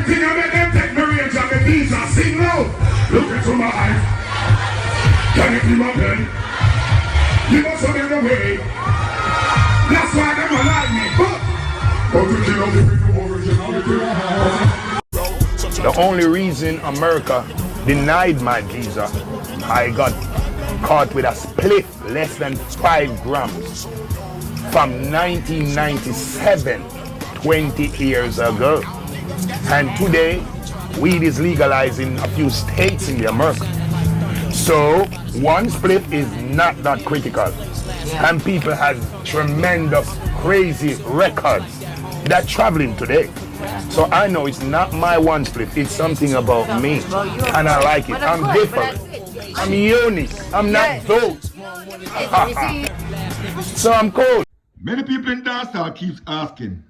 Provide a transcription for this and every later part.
thing I make them take me range and the visa sing loud. Look into my eyes. Can you feel my pain? You must have been away. That's why them a like me. But original, the only reason America denied my visa, I got caught with a spliff less than 5 grams from 1997, 20 years ago. And today, weed is legalized in a few states in the America. So, one spliff is not that critical. And people have tremendous, crazy records that traveling today. So I know it's not my one spliff, it's something about me. And I like it. I'm different. I'm unique. I'm not those. So I'm cool. Many people in dancehall keeps asking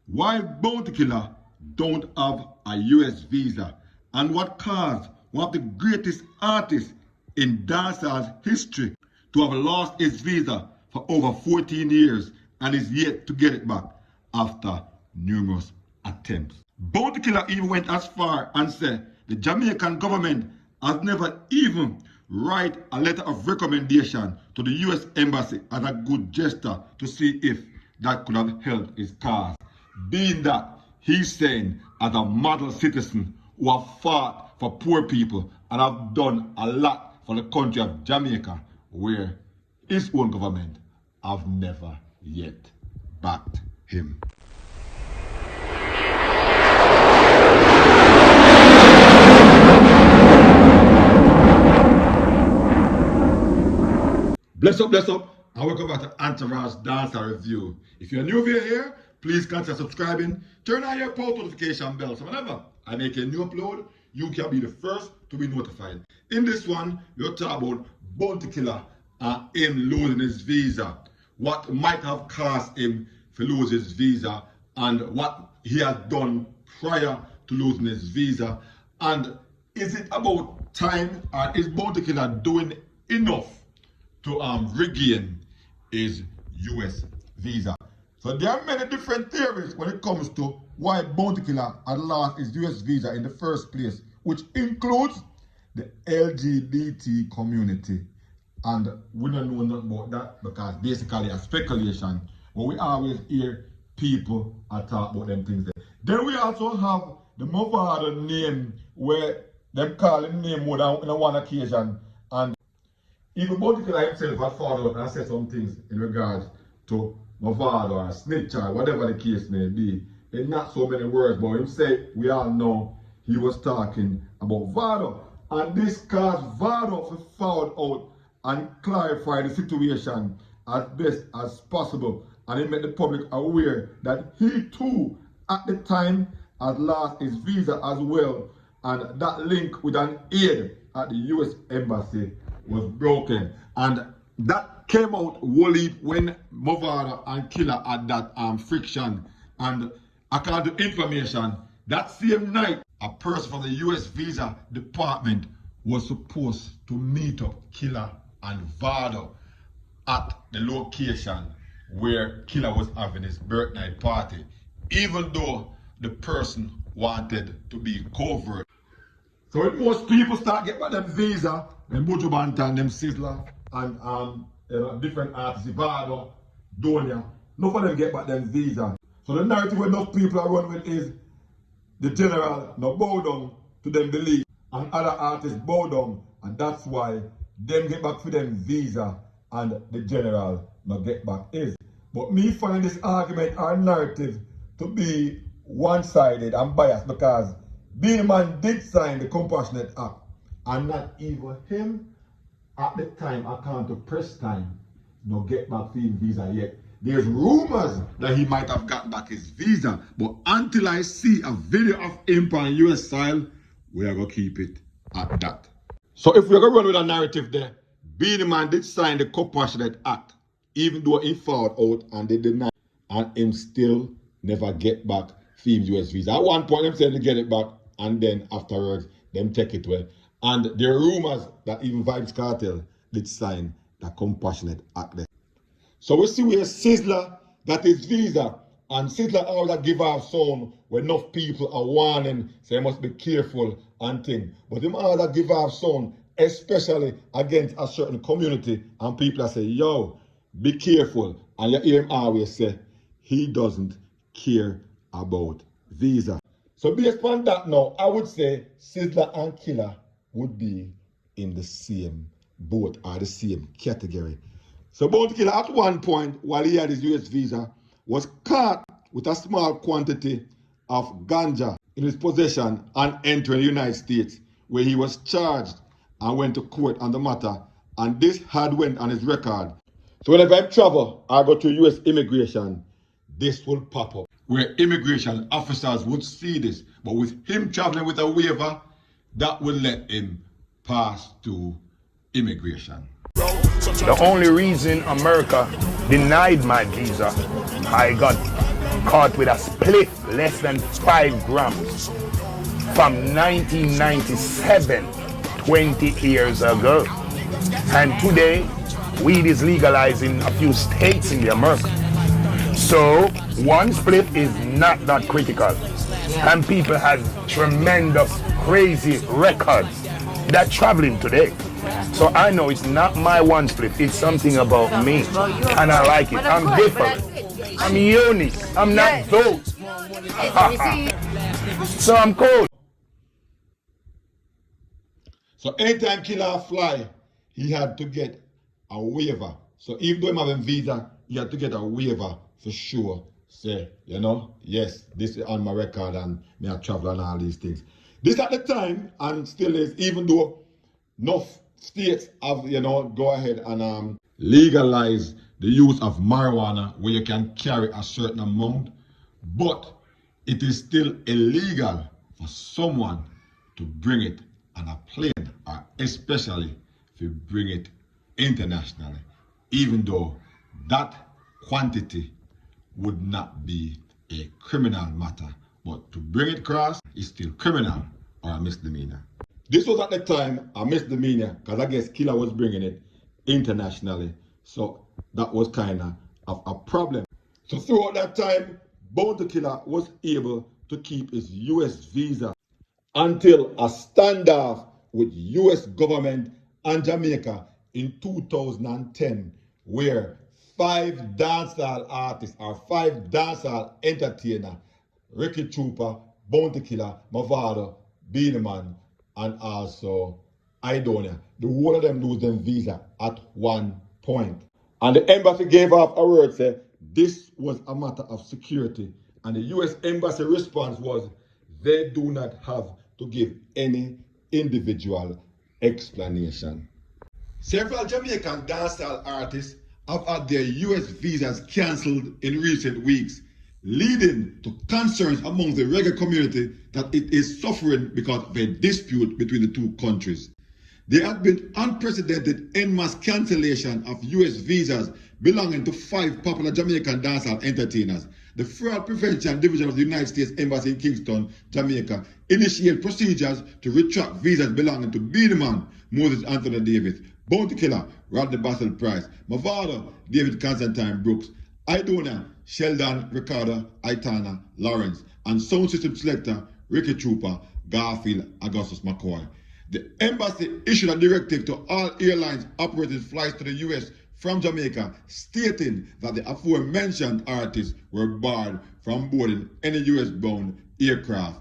why Bounty Killer don't have a US visa and what caused one of the greatest artists in dancehall's history to have lost his visa for over 14 years and is yet to get it back after numerous attempts. Bounty Killer even went as far and said the Jamaican government has never even write a letter of recommendation to the US Embassy as a good gesture to see if that could have helped his cause. Being that he's saying as a model citizen who have fought for poor people and have done a lot for the country of Jamaica, where his own government have never yet backed him. Bless up, and welcome back to Entourage Dancer Review. If you're new over here, please consider subscribing. Turn on your post notification bell so whenever I make a new upload, you can be the first to be notified. In this one, we'll talk about Bounty Killer and him losing his visa. What might have caused him to lose his visa and what he has done prior to losing his visa. And is it about time or is Bounty Killer doing enough to regain his US visa? So there are many different theories when it comes to why Bounty Killer had lost his US visa in the first place, which includes the LGBT community. And we don't know nothing about that because basically a speculation, but we always hear people talk about them things there. Then we also have the Movado name where them call him name more than on one occasion, and even Bounty Killer himself had found out and said some things in regards to Movado or snitch or whatever the case may be. In not so many words, but him say we all know he was talking about Vado. And this caused Vado to find out and clarify the situation as best as possible. And it made the public aware that he too, at the time, had lost his visa as well. And that link with an aide at the US Embassy was broken. And that came out wholly when Movado and Killer had that friction. And according to information, that same night, a person from the US Visa Department was supposed to meet up Killer and Vado at the location where Killer was having his birthday party, even though the person wanted to be covert. So when most people start getting back them visa, them Buju Banton, them Sizzler, and different artists, Vado, Donia, none of them get back them visa. So the narrative enough people are running with is the general no bow down to them belief, and other artists bow down, and that's why them get back for them visa and the general not get back is. But me find this argument or narrative to be one-sided and biased because Beenie Man did sign the Compassionate Act and not even him at the time account to press time no get back for his visa yet. There's rumors that he might have got back his visa, but until I see a video of him on US soil, we are gonna keep it at that. So if we're gonna run with a narrative there, Beenie Man did sign the Compassionate Act, even though he found out and they denied, and him still never get back his US visa. At one point, them said to get it back, and then afterwards, them take it well. And there are rumors that even Vybz Kartel did sign the Compassionate Act there. So we see where Sizzler got his visa And Sizzla always give off sound when enough people are warning, say you must be careful and thing. But him always give off sound, especially against a certain community, and people that say, yo, be careful. And you hear him always say, he doesn't care about visa. So based on that now, I would say Sizzla and Killer would be in the same boat or the same category. So Bounty Killer at one point, while he had his US visa, was caught with a small quantity of ganja in his possession and entering the United States, where he was charged and went to court on the matter, and this had went on his record. So whenever I travel or go to US immigration, this will pop up, where immigration officers would see this, but with him traveling with a waiver, that would let him pass through immigration. The only reason America denied my visa, I got caught with a spliff less than 5 grams from 1997, 20 years ago. And today, weed is legalized in a few states in the America. So, one spliff is not that critical. And people have tremendous, crazy records that traveling today. So I know it's not my one split, it's something about me. And I like it. I'm different. I'm unique. I'm not those. So I'm cool. So anytime Killer fly, he had to get a waiver. So even though he have a visa, he had to get a waiver for sure. Say, you know, yes, this is on my record and me I travel and all these things. This at the time, and still is, even though enough states have, you know, go ahead and legalize the use of marijuana where you can carry a certain amount, but it is still illegal for someone to bring it on a plane, or especially if you bring it internationally, even though that quantity would not be a criminal matter, but to bring it across is still criminal or a misdemeanor. This was at the time a misdemeanor because I guess Killer was bringing it internationally, so that was kind of a problem. So throughout that time, Bounty Killer was able to keep his US visa until a standoff with US government and Jamaica in 2010, where 5 dancehall artists or 5 dancehall entertainers, Ricky Trooper, Bounty Killer, Mavado, Beenie Man, and also Idonia, the whole of them lose them visa at one point. And the embassy gave off a word saying this was a matter of security, and the US embassy response was they do not have to give any individual explanation. Several Jamaican dancehall artists have had their US visas cancelled in recent weeks, leading to concerns among the reggae community that it is suffering because of a dispute between the two countries. There have been unprecedented en masse cancellation of US visas belonging to 5 popular Jamaican dancehall entertainers. The Fraud Prevention Division of the United States Embassy in Kingston, Jamaica, initiated procedures to retract visas belonging to Beenie Man, Moses Anthony Davis, Bounty Killer, Rodney Bassel Price, Mavado, David Constantine Brooks, Idonia, Sheldon Ricardo Aitana Lawrence, and sound system selector Ricky Trooper Garfield Augustus McCoy. The embassy issued a directive to all airlines operating flights to the US from Jamaica, stating that the aforementioned artists were barred from boarding any US-bound aircraft.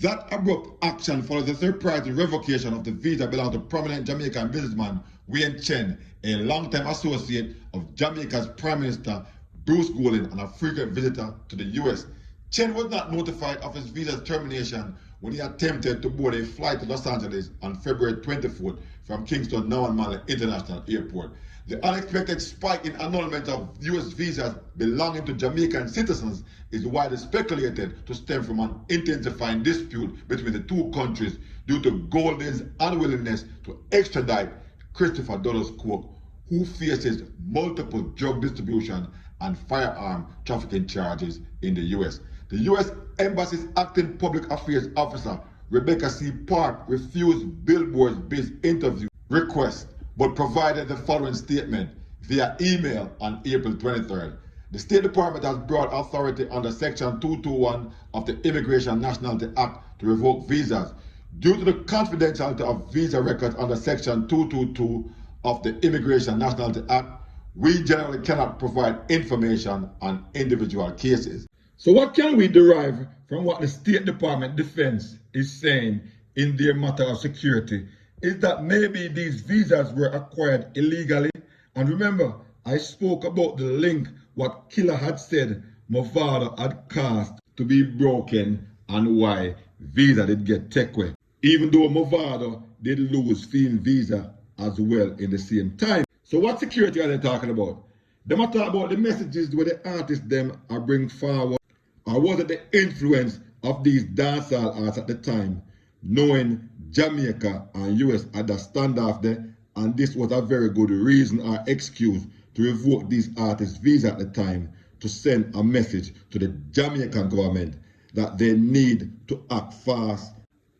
That abrupt action follows the surprising revocation of the visa belonging to prominent Jamaican businessman Wayne Chen, a longtime associate of Jamaica's Prime Minister Bruce Golding and a frequent visitor to the US. Chen was not notified of his visa termination when he attempted to board a flight to Los Angeles on February 24th from Kingston Nolan Manley International Airport. The unexpected spike in annulment of US visas belonging to Jamaican citizens is widely speculated to stem from an intensifying dispute between the two countries due to Golding's unwillingness to extradite Christopher Dulles Cook, who faces multiple drug distribution and firearm trafficking charges in the US. The US Embassy's acting public affairs officer, Rebecca C. Park, refused Billboard's base interview request, but provided the following statement via email on April 23rd. The State Department has broad authority under Section 221 of the Immigration Nationality Act to revoke visas. Due to the confidentiality of visa records under Section 222 of the Immigration Nationality Act, we generally cannot provide information on individual cases. So what can we derive from what the State Department Defense is saying in their matter of security is that maybe these visas were acquired illegally. And remember, I spoke about the link what Killer had said Movado had caused to be broken and why visa did get taken away. Even though Movado did lose Fiend visa as well in the same time. So what security are they talking about? They might talk about the messages where the artists them are bring forward, or was it the influence of these dancehall artists at the time, knowing Jamaica and US had a standoff there, and this was a very good reason or excuse to revoke these artists' visa at the time to send a message to the Jamaican government that they need to act fast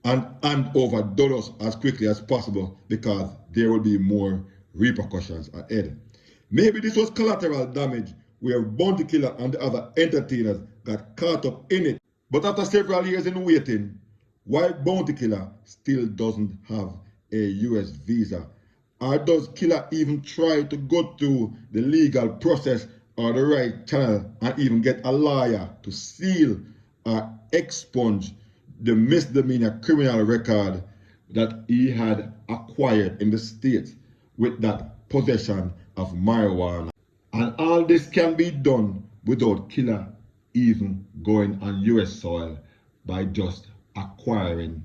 and hand over dollars as quickly as possible because there will be more repercussions ahead. Maybe this was collateral damage where Bounty Killer and the other entertainers got caught up in it. But after several years in waiting, why Bounty Killer still doesn't have a US visa? Or does Killer even try to go through the legal process or the right channel and even get a lawyer to seal or expunge the misdemeanor criminal record that he had acquired in the States with that possession of marijuana? And all this can be done without Killer even going on US soil by just acquiring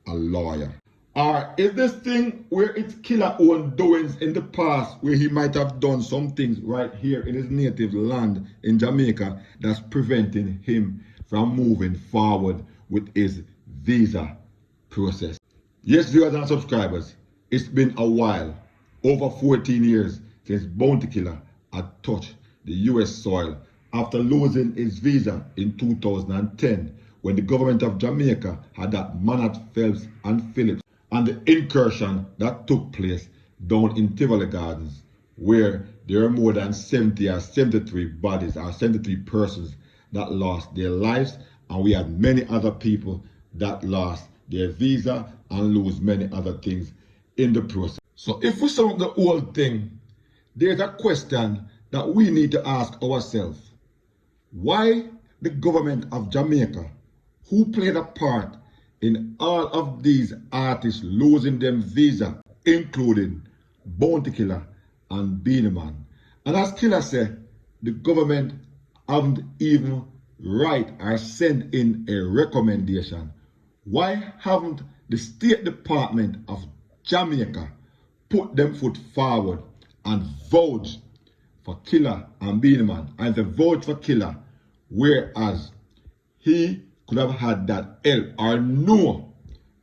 a lawyer. Or is this thing where it's Killer own doings in the past where he might have done some things right here in his native land in Jamaica that's preventing him from moving forward with his visa process? Yes, viewers and subscribers, it's been a while, over 14 years since Bounty Killer had touched the US soil after losing his visa in 2010 when the government of Jamaica had that man at Phelps and Phillips and the incursion that took place down in Tivoli Gardens where there are more than 70 or 73 bodies or 73 persons that lost their lives, and we had many other people that lost their visa and lose many other things in the process. So if we sum up the whole thing, there's a question that we need to ask ourselves. Why the government of Jamaica, who played a part in all of these artists losing them visa, including Bounty Killer and Beenie Man? And as Killer said, the government haven't even write or send in a recommendation. Why haven't the State Department of Jamaica put them foot forward and vouch for Killer and Beenie Man, and the vote for Killer, whereas he could have had that help or no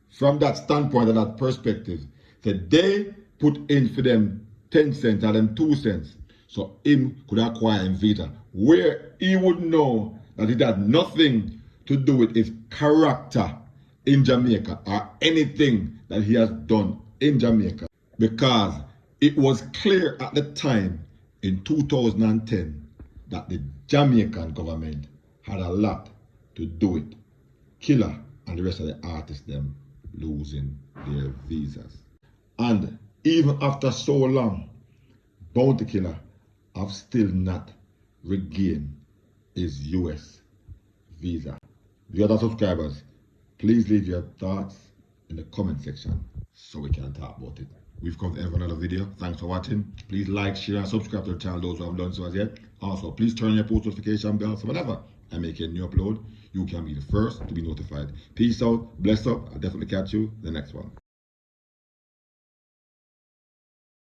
from that standpoint and that perspective? That they put in for them 10 cents or them 2 cents so him could acquire him visa, where he would know that it had nothing to do with his character in Jamaica or anything that he has done in Jamaica, because it was clear at the time in 2010 that the Jamaican government had a lot to do with Killer and the rest of the artists them losing their visas. And even after so long, Bounty Killer have still not regained his US visa. The other subscribers, please leave your thoughts in the comment section so we can talk about it. We've come to the end of another video. Thanks for watching. Please like, share, and subscribe to the channel, those who haven't done so as yet. Also, please turn on your post notification bell so whenever I make a new upload, you can be the first to be notified. Peace out, bless up. I'll definitely catch you in the next one.